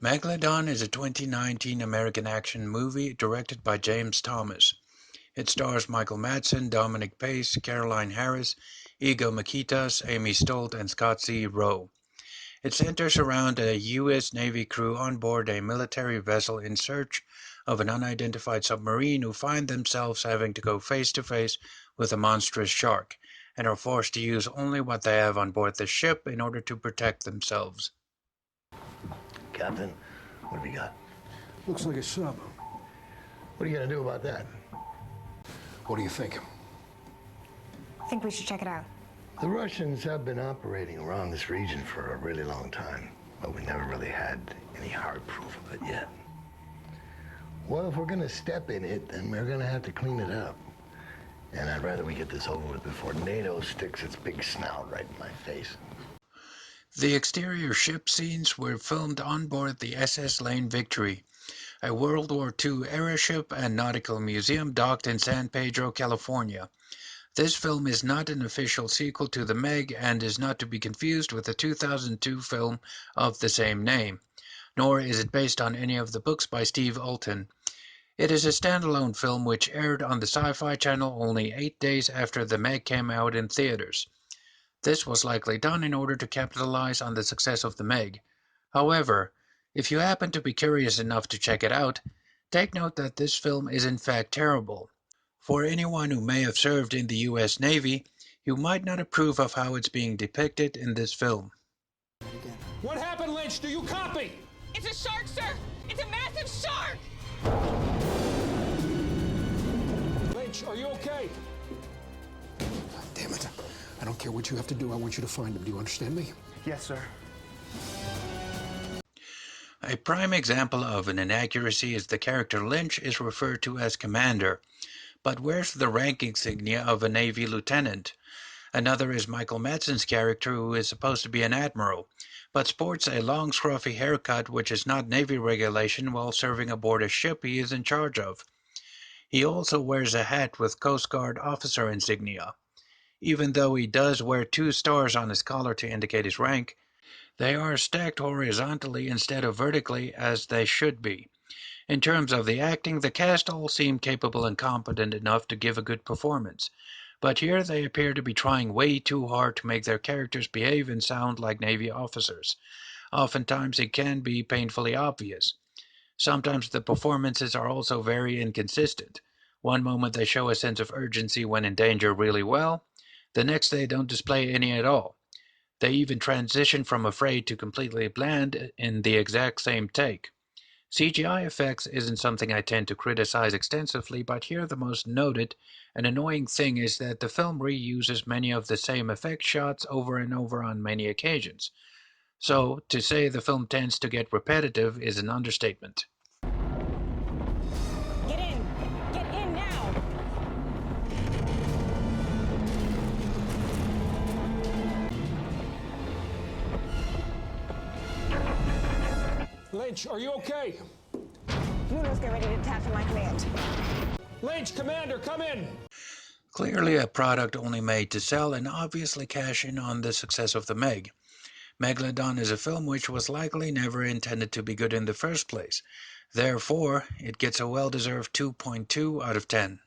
Megalodon is a 2019 American action movie directed by James Thomas. It stars Michael Madsen, Dominic Pace, Caroline Harris, Ego Makitas, Aimee Stolte, and Scott C. Rowe. It centers around a U.S. Navy crew on board a military vessel in search of an unidentified submarine who find themselves having to go face to face with a monstrous shark and are forced to use only what they have on board the ship in order to protect themselves. Captain, what have we got? Looks like a sub. What are you gonna do about that? What do you think? I think we should check it out. The Russians have been operating around this region for a really long time, but we never really had any hard proof of it yet. Well, if we're gonna step in it, then we're gonna have to clean it up. And I'd rather we get this over with before NATO sticks its big snout right in my face. The exterior ship scenes were filmed on board the SS Lane Victory, a World War II era ship and nautical museum docked in San Pedro, California. This film is not an official sequel to The Meg and is not to be confused with the 2002 film of the same name, nor is it based on any of the books by Steve Alten. It is a standalone film which aired on the Sci-Fi Channel only 8 days after The Meg came out in theaters. This was likely done in order to capitalize on the success of The Meg. However, if you happen to be curious enough to check it out, take note that this film is in fact terrible. For anyone who may have served in the U.S. Navy, you might not approve of how it's being depicted in this film. What happened, Lynch? Do you copy? It's a shark, sir! It's a massive shark! Lynch, are you okay? God damn it. I don't care what you have to do. I want you to find him. Do you understand me? Yes, sir. A prime example of an inaccuracy is the character Lynch is referred to as Commander, but wears the rank insignia of a Navy lieutenant. Another is Michael Madsen's character, who is supposed to be an admiral, but sports a long scruffy haircut which is not Navy regulation while serving aboard a ship he is in charge of. He also wears a hat with Coast Guard officer insignia. Even though he does wear 2 stars on his collar to indicate his rank, they are stacked horizontally instead of vertically as they should be. In terms of the acting, the cast all seem capable and competent enough to give a good performance, but here they appear to be trying way too hard to make their characters behave and sound like Navy officers. Oftentimes it can be painfully obvious. Sometimes the performances are also very inconsistent. One moment they show a sense of urgency when in danger really well, the next they don't display any at all. They even transition from afraid to completely bland in the exact same take. CGI effects isn't something I tend to criticize extensively, but here the most noted and annoying thing is that the film reuses many of the same effect shots over and over on many occasions. So, to say the film tends to get repetitive is an understatement. Get in! Get in now! Lynch, are you okay? Munoz, get ready to detach from my command. Lynch, Commander, come in! Clearly a product only made to sell and obviously cash in on the success of The Meg. Megalodon is a film which was likely never intended to be good in the first place. Therefore, it gets a well-deserved 2.2 out of 10.